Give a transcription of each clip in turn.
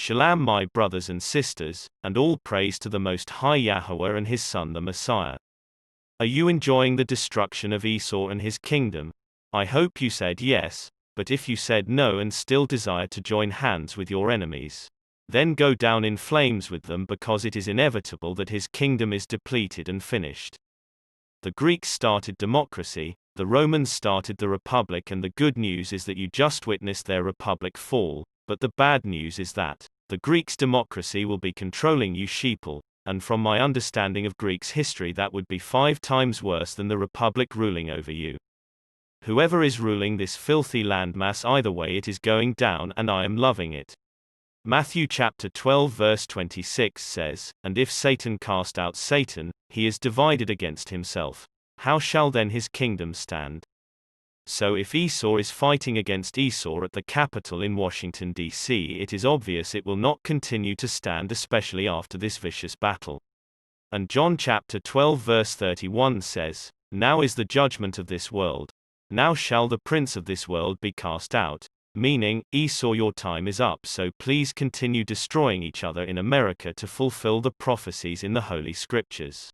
Shalom, my brothers and sisters, and all praise to the Most High Yahweh and His Son the Messiah. Are you enjoying the destruction of Esau and his kingdom? I hope you said yes, but if you said no and still desire to join hands with your enemies, then go down in flames with them, because it is inevitable that his kingdom is depleted and finished. The Greeks started democracy, the Romans started the republic, and the good news is that you just witnessed their republic fall, but the bad news is that the Greeks' democracy will be controlling you sheeple, and from my understanding of Greeks' history, that would be 5 times worse than the republic ruling over you. Whoever is ruling this filthy landmass, either way it is going down, and I am loving it. Matthew chapter 12 verse 26 says, "And if Satan cast out Satan, he is divided against himself. How shall then his kingdom stand?" So if Esau is fighting against Esau at the Capitol in Washington D.C., it is obvious it will not continue to stand, especially after this vicious battle. And John chapter 12 verse 31 says, "Now is the judgment of this world. Now shall the prince of this world be cast out." Meaning, Esau, your time is up, so please continue destroying each other in America to fulfill the prophecies in the Holy Scriptures.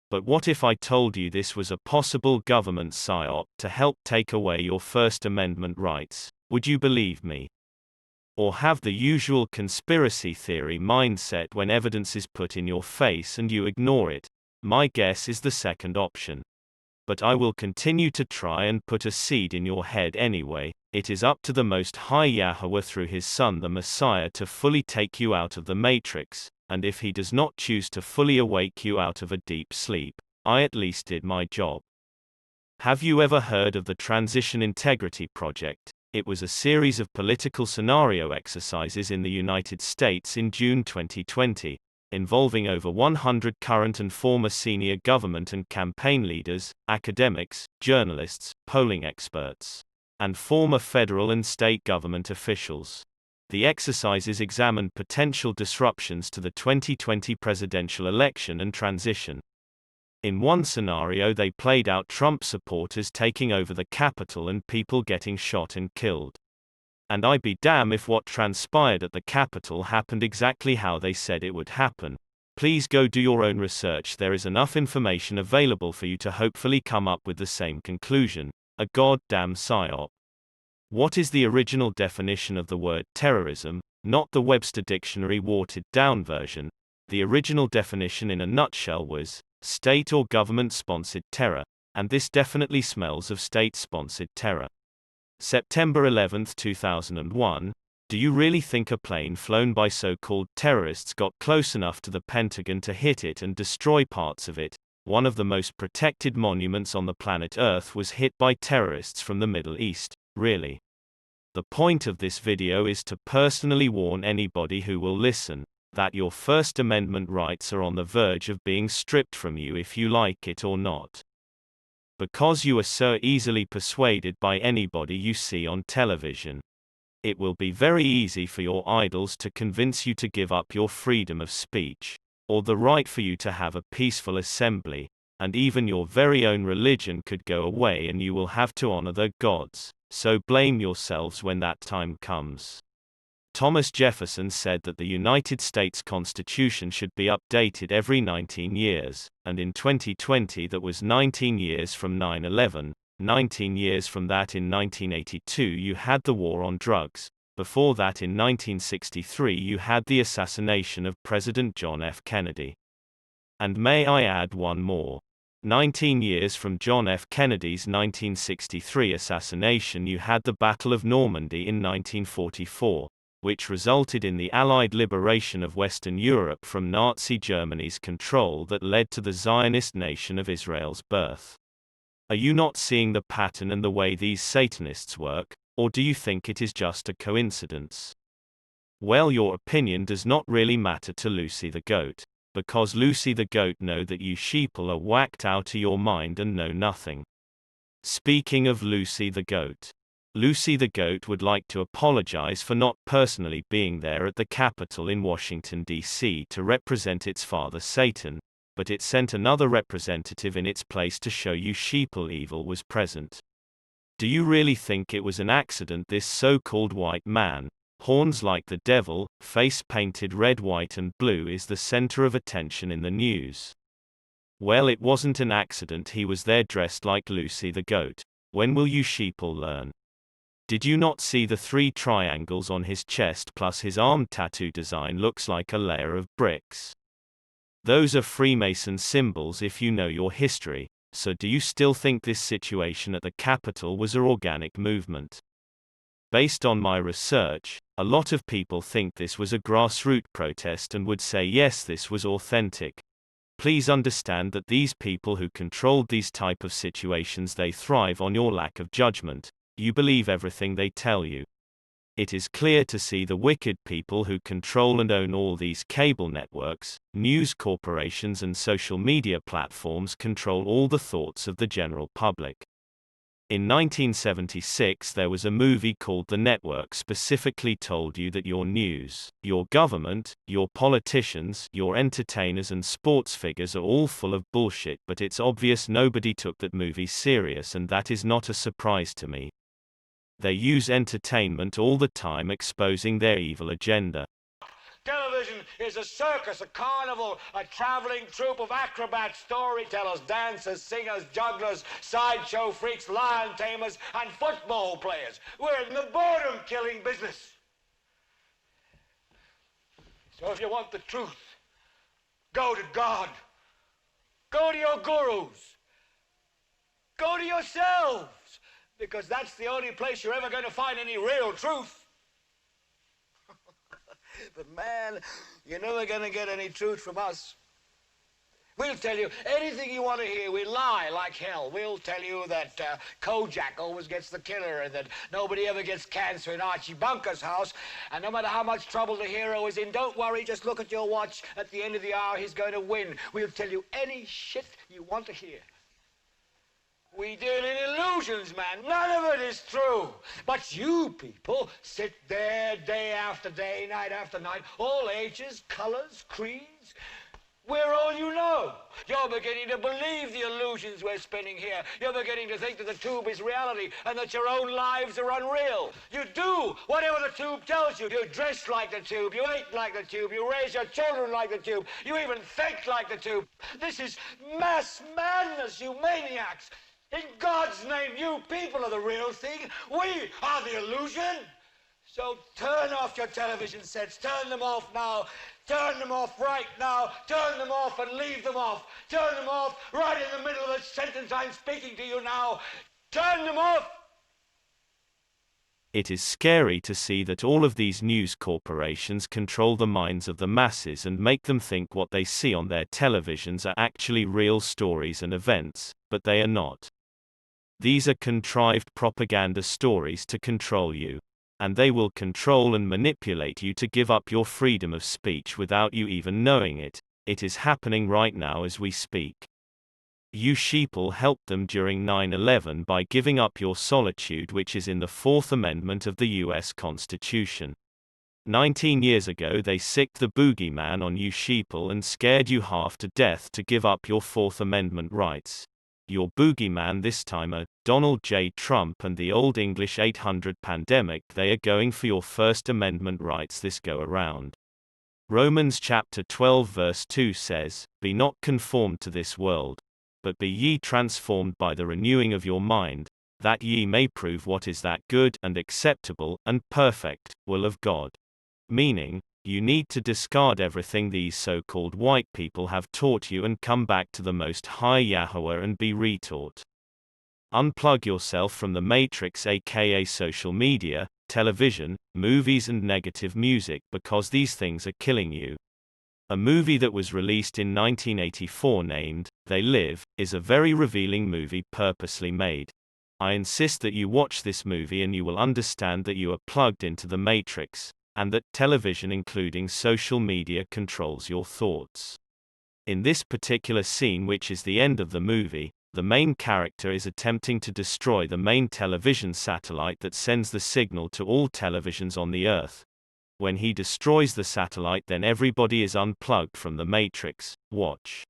But what if I told you this was a possible government psyop to help take away your First Amendment rights? Would you believe me? Or have the usual conspiracy theory mindset when evidence is put in your face and you ignore it? My guess is the second option. But I will continue to try and put a seed in your head anyway. It is up to the Most High Yahweh through His Son the Messiah to fully take you out of the matrix, and if He does not choose to fully awake you out of a deep sleep, I at least did my job. Have you ever heard of the Transition Integrity Project? It was a series of political scenario exercises in the United States in June 2020. Involving over 100 current and former senior government and campaign leaders, academics, journalists, polling experts, and former federal and state government officials. The exercises examined potential disruptions to the 2020 presidential election and transition. In one scenario, they played out Trump supporters taking over the Capitol and people getting shot and killed. And I be damn if what transpired at the Capitol happened exactly how they said it would happen. Please go do your own research. There is enough information available for you to hopefully come up with the same conclusion. A goddamn psyop. What is the original definition of the word terrorism? Not the Webster Dictionary watered down version. The original definition in a nutshell was state or government sponsored terror, and this definitely smells of state sponsored terror. September 11, 2001, do you really think a plane flown by so-called terrorists got close enough to the Pentagon to hit it and destroy parts of it? One of the most protected monuments on the planet Earth was hit by terrorists from the Middle East, really. The point of this video is to personally warn anybody who will listen, that your First Amendment rights are on the verge of being stripped from you if you like it or not. Because you are so easily persuaded by anybody you see on television. It will be very easy for your idols to convince you to give up your freedom of speech, or the right for you to have a peaceful assembly, and even your very own religion could go away and you will have to honor their gods, so blame yourselves when that time comes. Thomas Jefferson said that the United States Constitution should be updated every 19 years, and in 2020 that was 19 years from 9/11, 19 years from that in 1982 you had the war on drugs, before that in 1963 you had the assassination of President John F. Kennedy. And may I add one more. 19 years from John F. Kennedy's 1963 assassination you had the Battle of Normandy in 1944. Which resulted in the Allied liberation of Western Europe from Nazi Germany's control that led to the Zionist nation of Israel's birth. Are you not seeing the pattern and the way these Satanists work, or do you think it is just a coincidence? Well, your opinion does not really matter to Lucy the Goat, because Lucy the Goat know that you sheeple are whacked out of your mind and know nothing. Speaking of Lucy the Goat, Lucy the Goat would like to apologize for not personally being there at the Capitol in Washington, D.C. to represent its father Satan, but it sent another representative in its place to show you sheeple evil was present. Do you really think it was an accident this so-called white man, Horns like the devil, face painted red, white and blue is the center of attention in the news. Well, it wasn't an accident he was there dressed like Lucy the goat. When will you sheeple learn? Did you not see the 3 triangles on his chest plus his arm tattoo design looks like a layer of bricks? Those are Freemason symbols if you know your history, so do you still think this situation at the Capitol was an organic movement? Based on my research, a lot of people think this was a grassroots protest and would say yes, this was authentic. Please understand that these people who controlled these type of situations, they thrive on your lack of judgment. You believe everything they tell you. It is clear to see the wicked people who control and own all these cable networks, news corporations and social media platforms control all the thoughts of the general public. In 1976 there was a movie called The Network, specifically told you that your news, your government, your politicians, your entertainers and sports figures are all full of bullshit, but it's obvious nobody took that movie serious, and that is not a surprise to me. They use entertainment all the time exposing their evil agenda. Television is a circus, a carnival, a traveling troupe of acrobats, storytellers, dancers, singers, jugglers, sideshow freaks, lion tamers, and football players. We're in the boredom-killing business. So if you want the truth, go to God. Go to your gurus. Go to yourselves, because that's the only place you're ever going to find any real truth. But man, you're never going to get any truth from us. We'll tell you anything you want to hear. We lie like hell. We'll tell you that Kojak always gets the killer and that nobody ever gets cancer in Archie Bunker's house. And no matter how much trouble the hero is in, don't worry, just look at your watch. At the end of the hour, he's going to win. We'll tell you any shit you want to hear. We deal in illusions, man. None of it is true. But you people sit there day after day, night after night, all ages, colors, creeds. We're all you know. You're beginning to believe the illusions we're spinning here. You're beginning to think that the tube is reality and that your own lives are unreal. You do whatever the tube tells you. You dress like the tube. You eat like the tube. You raise your children like the tube. You even think like the tube. This is mass madness, you maniacs. In God's name, you people are the real thing. We are the illusion. So turn off your television sets. Turn them off now. Turn them off right now. Turn them off and leave them off. Turn them off right in the middle of the sentence I'm speaking to you now. Turn them off. It is scary to see that all of these news corporations control the minds of the masses and make them think what they see on their televisions are actually real stories and events, but they are not. These are contrived propaganda stories to control you. And they will control and manipulate you to give up your freedom of speech without you even knowing it. It is happening right now as we speak. You sheeple helped them during 9/11 by giving up your solitude, which is in the Fourth Amendment of the U.S. Constitution. 19 years ago they sicked the boogeyman on you sheeple and scared you half to death to give up your Fourth Amendment rights. Your boogeyman this time are Donald J. Trump and the Old English 800 pandemic. They are going for your First Amendment rights this go around. Romans chapter 12 verse 2 says, "Be not conformed to this world, but be ye transformed by the renewing of your mind, that ye may prove what is that good and acceptable and perfect will of God." Meaning, you need to discard everything these so-called white people have taught you and come back to the Most High Yahweh and be retaught. Unplug yourself from the matrix, aka social media, television, movies and negative music, because these things are killing you. A movie that was released in 1984 named They Live is a very revealing movie purposely made. I insist that you watch this movie and you will understand that you are plugged into the matrix, and that television including social media controls your thoughts. In this particular scene, which is the end of the movie, the main character is attempting to destroy the main television satellite that sends the signal to all televisions on the earth. When he destroys the satellite, then everybody is unplugged from the matrix. Watch.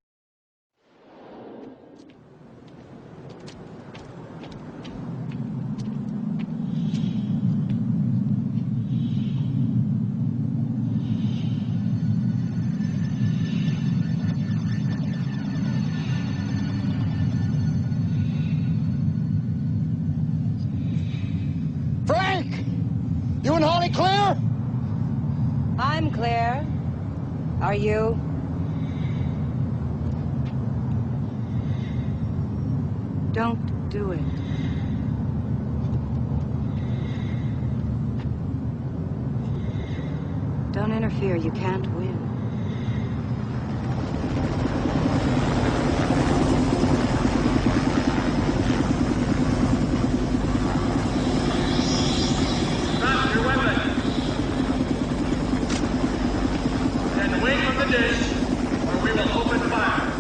Everybody clear? I'm clear. Are you? Don't do it. Don't interfere. You can't win. Drop your weapon. And wait on the dish, or we will open fire.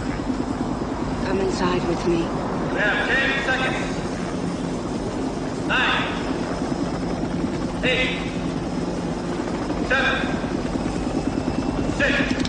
Come inside with me. We have 10 seconds. 9, 8, 7, 6.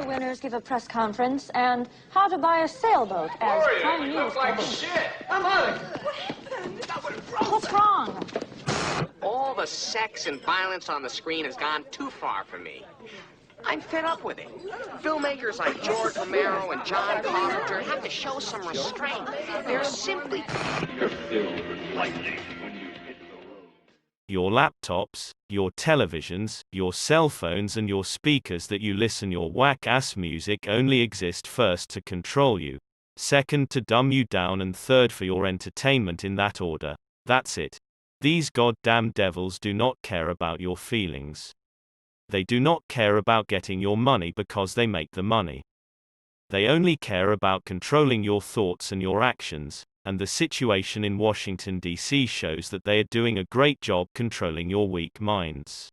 Winners give a press conference, and how to buy a sailboat as prime minister. Like shit. I'm out of here. What's wrong? All the sex and violence on the screen has gone too far for me. I'm fed up with it. Filmmakers like George Romero and John Carpenter have to show some restraint. They're simply... Your laptops, your televisions, your cell phones and your speakers that you listen your whack-ass music only exist first to control you, second to dumb you down and third for your entertainment in that order. That's it. These goddamn devils do not care about your feelings. They do not care about getting your money because they make the money. They only care about controlling your thoughts and your actions, and the situation in Washington D.C. shows that they are doing a great job controlling your weak minds.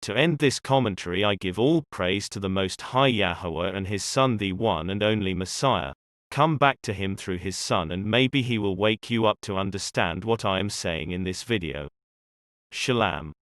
To end this commentary, I give all praise to the Most High Yahweh and His Son, the one and only Messiah. Come back to Him through His Son, and maybe He will wake you up to understand what I am saying in this video. Shalom.